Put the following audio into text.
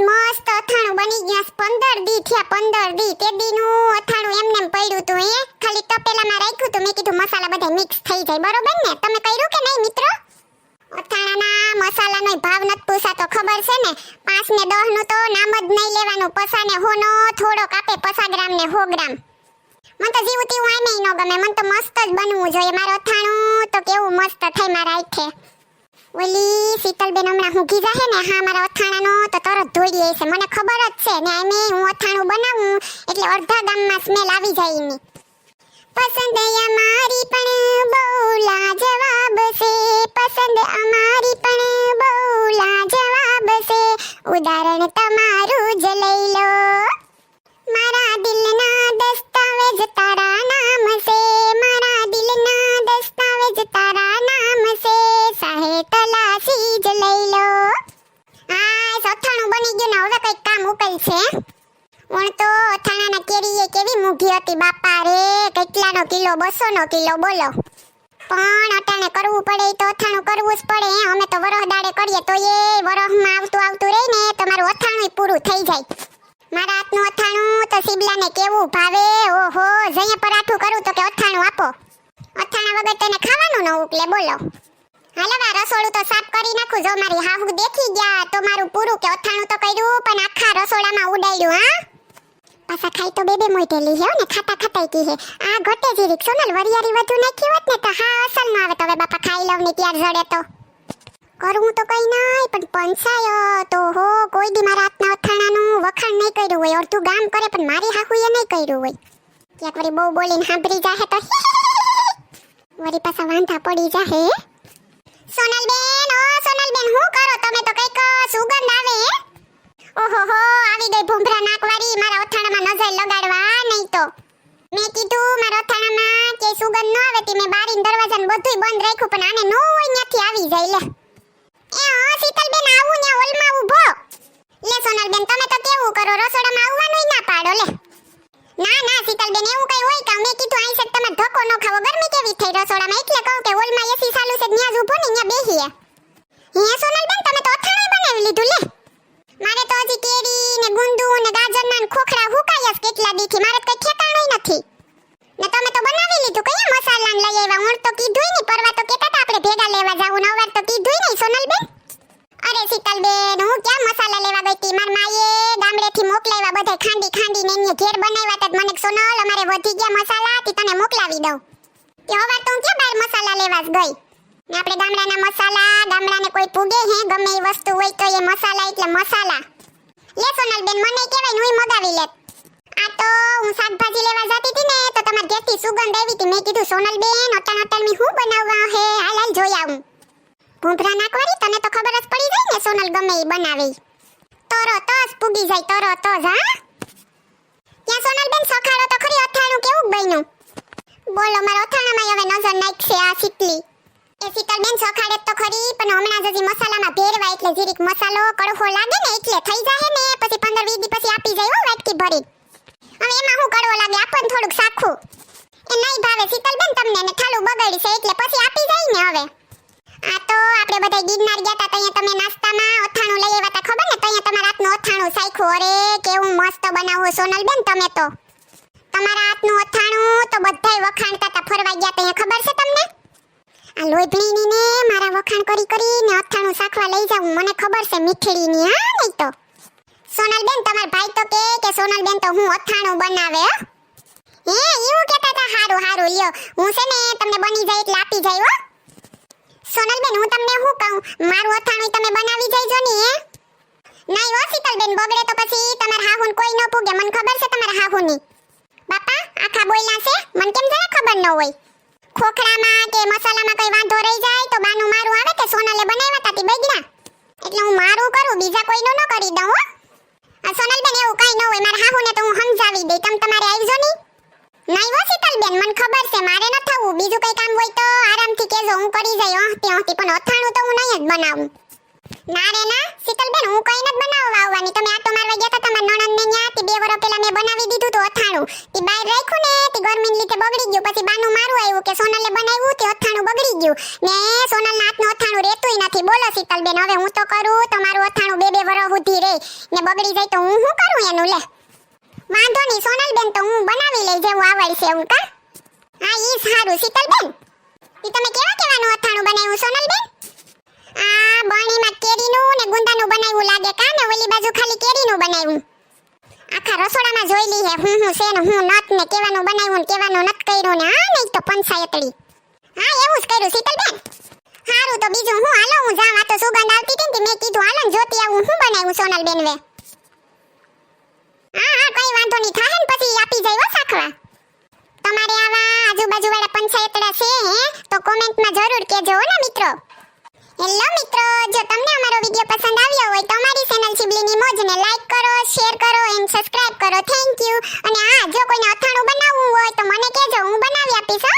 મસ્ત અથાણું બની ગયા 15 દી થયા 15 દી તે દીનું અથાણું એમનેમ પડ્યું તું ખાલી તપેલામાં રાખ્યું તું મેં કીધું મસાલા બધા મિક્સ થઈ જાય બરોબર ને તમે કર્યું કે નહીં મિત્રો અથાણાના મસાલાનો ભાવ નથી પૂછાતો ખબર છે ને 5 ને 10 નું તો નામ જ નહીં લેવાનું પસાને હોનો થોડોક આપે 50 ગ્રામ ને 100 ગ્રામ મને તો જીવતી હું આમે ન ગમે મને તો મસ્ત જ બનવું જોઈએ મારું અથાણું તો કેવું મસ્ત થાય મારા આખે ઓલી શીતલબેન હમણાં હુંઘી જાહે ને હા મારા અથાણાનો તો તરત ધોઈ લે છે મને ખબર જ છે ને આમે હું અથાણું બનાવું એટલે અડધા ગામમાં સ્મેલ આવી જાય એની પસંદ અમારી પણ બહુ લાજવાબ છે પસંદ અમારી પણ બહુ લાજવાબ છે ઉદાહરણ તમારું જ લઈ લો મારા દિલના દસ્તાવેજ તારા નામ છે મારા દિલના દસ્તાવેજ તારા નામ છે સાહે તલાશી જ લઈ લો આ અથાણું બની ગયું ને હવે કઈક કામ ઉકેલ છે ઓણ તો અથાણાના કેરીએ કેવી મૂઘી હતી બાપા રે કેટલાનો કિલો 200 નો કિલો બોલો પણ અટાણે કરવું પડે તો અથાણું કરવું જ પડે અમે તો વરહ દાડે કરીએ તો એ વરહમાં આવતું રહી ને તમારું અથાણું પૂરું થઈ જાય મારા હાથનું અથાણું તો શીબલાને કેવું ભાવે ઓહો જઈએ પરાઠું કરું તો કે અથાણું આપો અથાણા વગર તેને ખાવાનું ન ઉકલે બોલો હાલો વા રસોડું તો સાફ કરી નાખું જો મારી હાહુ દેખી ગયા તો મારું પૂરું કે અથાણું તો કર્યું પણ આખા રસોડામાં ઉડાડ્યું હા પાછા ખાઈ તો બે મોઈટેલી હે ને ખાતા કી હે આ ઘટે જીરીક સોનલ વરિયારી વધુ નાખી હોત ને તો હા અસલ ન આવે તો હવે બાપા ખાઈ લવ ને ત્યાર જડે તો કરું તો કઈ નહીં પણ પંચાયો તો હો કોઈ દી મારા હાથના અથાણાનું વખાણ નહીં કર્યું હોય અડધું ગામ કરે પણ મારી હાહુએ નહીં કર્યું હોય ક્યાંક વળી બહુ બોલીને સાંભળી જાહે તો વળી પાછા વાંધા પડી જાહે સોનલબેન ઓ સોનલબેન હું કરો તમે તો કઈક સુગંધ આવે ઓહો હો આવી ગઈ ભૂંભરા નાકવાળી મારા અથાણામાં નજર લગાડવા નહીં તો મેં કીધું મારા અથાણામાં કે સુગંધ ન આવે તી મેં બારીન દરવાજાને બધુંય બંધ રાખ્યું પણ આને નો હોય ત્યાંથી આવી જાય લે શીતલબેન આવું ને ઓલમાં ઊભો લે સોનલબેન તમે તો કેવું કરો રસોડામાં આવવાનું ના પાડો લે ના શીતલબેન એવું કઈ હોય કે મેં કીધું આઈ સક તમે ધક્કો ન ખાવો ગરમી કેવી થઈ રસોડામાં એટલે કહું કે ઓલમાં એસી ચાલુ છે ન્યા જ ઊભો ને ન્યા બેહીએ હે સોનલબેન તમે તો અથાણું બનાવી લીધું લે મારે તો હજી કેરી ને ગુંદુ ને ગાજરના ને ખોખરા હુકાયા છે કેટલા દીથી મારે કઈ ઠેકાણું નથી ને તમે તો બનાવી લીધું કયા મસાલા લઈ આવ્યા હું તો કીધુંય નહીં પરવા તો કેતા હતા આપણે ભેગા લેવા જાવું ને અવાર તો કીધુંય નહીં સોનલબેન અરે શીતલબેન હું ક્યાં મસાલા લેવા ગઈ તી માર માએ ગામડેથી મોકલાવ્યા બધા ખાંડી ને એને ઘેર બનાવ્યા તા મને સોનલ અમારે વધી ગયા મસાલા તી તને મોકલાવી દઉં કે અવાર તો હું ક્યાં બહાર મસાલા લેવા જ ગઈ ને આપણે ગામડાના મસાલા ગામડાને કોઈ પૂગે હે ગમે એ વસ્તુ હોય તો એ મસાલા એટલે મસાલા લે સોનલબેન મને કહેવાય હું મગાવી લેત આ તો હું શાકભાજી લેવા જતી હતી ને તો તમાર ઘેરથી સુગંધ આવી હતી મેં કીધું સોનલબેન અટણ મી હું બનાવવા હે હાલ જોઈ આવું ભૂંભરા નાકવાળી તને તો ખબર જ પડી જાય ને સોનલ ગમે એ બનાવે તરત જ પૂગી જાય તરત જ હા ત્યાં સોનલબેન સખાડો તો ખરી અથાણું કેવું બન્યું બોલો મારા અથાણામાં હવે નજર નાખશે આ શીતલી એ શીતલબેન સખાડે તો ખરી પણ હમણાં જ મસાલામાં ભેરવા એટલે જીરીક મસાલો કડવો લાગે ને એટલે થઈ જાય ને પછી 15-20 દી પછી આપી જાય હો વાટકી ભરી હવે એમાં હું કડવો લાગે આપણ થોડુંક સાખું એ નહીં ભાવે શીતલબેન તમને ને થાલું બગાડી છે એટલે પછી આપી જાય ને હવે આ તો આપણે બધા ગિરનાર ગયા તા ત્યાં તમે નાસ્તામાં અથાણું લઈ આવ્યા તા ખબર ને ત્યાં તમારા હાથનું અથાણું સાખ્યું અરે કેવું મસ્ત બનાવો સોનલબેન તમે તો તમારા હાથનું અથાણું તો બધાય વખાણતા તા ફરવા ગયા ત્યાં ખબર છે તમને આ લોઈભણીની ને મારા વખાણ કરીને અથાણું સાખવા લઈ જાઉં મને ખબર છે મીઠડીની હા નહીં તો સોનલબેન તમાર ભાઈ તો કે સોનલબેન તો હું અથાણું બનાવે હે એવું કહેતા તા હારું લ્યો હું છે ને તમને બની જાય એટલે આપી જાય હો સોનલબેન હું તમને શું કહું મારું અથાણું તમે બનાવી જઈજો ને હે નહીં હો શીતલબેન બગડે તો પછી તમાર હાહુન કોઈ ન પૂગે મને ખબર છે તમાર હાહુની બાપા આખા બોયલા છે મને કેમ જરા ખબર ન હોય ખોખરામાં કે મસાલામાં કઈ વાંધો રહી જાય તો બાનું મારું આવે કે સોનલે બનાવ્યા તા તી બગડા એટલે હું મારું કરું બીજા કોઈનું ન કરી દઉં હો આ સોનલબેન એવું કઈ ન હોય મારા હાહુને તો હું સમજાવી દઈ તમારે આવજો ની નહીં હો શીતલબેન મને ખબર છે મારે ન થવું બીજું કઈ કામ હોય તો આરામથી કહેજો હું કરી જાય હોતી પણ અથાણું તો હું નહીં જ બનાવું ના રે ના શીતલબેન હું કઈ ન બનાવવા આવવાની તમે આટો મારવા ગયા તા તમાર નણંદને ન્યા તી 2 વર્ષ પહેલા મેં બનાવી દીધું તો અથાણું તી બહાર રાખ્યું ને તી ગરમીને લીધે બગડી ગયું પછી બાનું મારું આવ્યું કે સોનલે બનાવ્યું તે અથાણું બગડી ગયું ને સોનલના હાથનું અથાણું રહેતુંય નથી બોલો શીતલબેન હવે હું તો કરું તમારું અથાણું 2 વર્ષ સુધી રહે ને બગડી જાય તો હું શું કરું એનું લે. વાંધો નહીં સોનલબેન, તો હું બનાવી લઈ જેવું આવડશે એવું કા. હા ઈ સારું શીતલબેન. ઈ તમે કેવા કેવાનું અથાણું બનાવ્યું સોનલબેન? આ બણીમાં કેરીનું ને ગુંદાનું બનાવ્યું લાગે કા, ને ઓલી બાજુ ખાલી કેરીનું બનાવ્યું. આખા રસોડામાં જોઈ લી હે હું છે ને હું નત ને કેવાનું બનાવ્યું ને કેવાનું નત કર્યું ને આ નહીં તો પંચાયતડી. હા એવું જ કર્યું શીતલબેન. હારું તો બીજું હું હાલો હું જાઉં, આ તો સુગંધ આવતી હતી ને મેં કીધું હાલો ને જોતી આવું હું બનાવ્યું સોનલબેન વે. હા હા કઈ વાંધો નહીં થાય ને પછી આપી જાય હો સાખવા. તમારે આવા આજુબાજુ વાળા પંચાયતડા છે હે તો કોમેન્ટમાં જરૂર કહેજો હો ને મિત્રો. હેલો મિત્રો, જો તમને અમારો વિડિયો પસંદ આવ્યો હોય તો અમારી ચેનલ ચીબલીની મોજને લાઈક કરો, શેર કરો એન્ડ સબસ્ક્રાઇબ કરો. Thank you. અને હા જો કોઈને અથાણું બનાવવું હોય તો મને કહેજો, હું બનાવી આપીશ હો.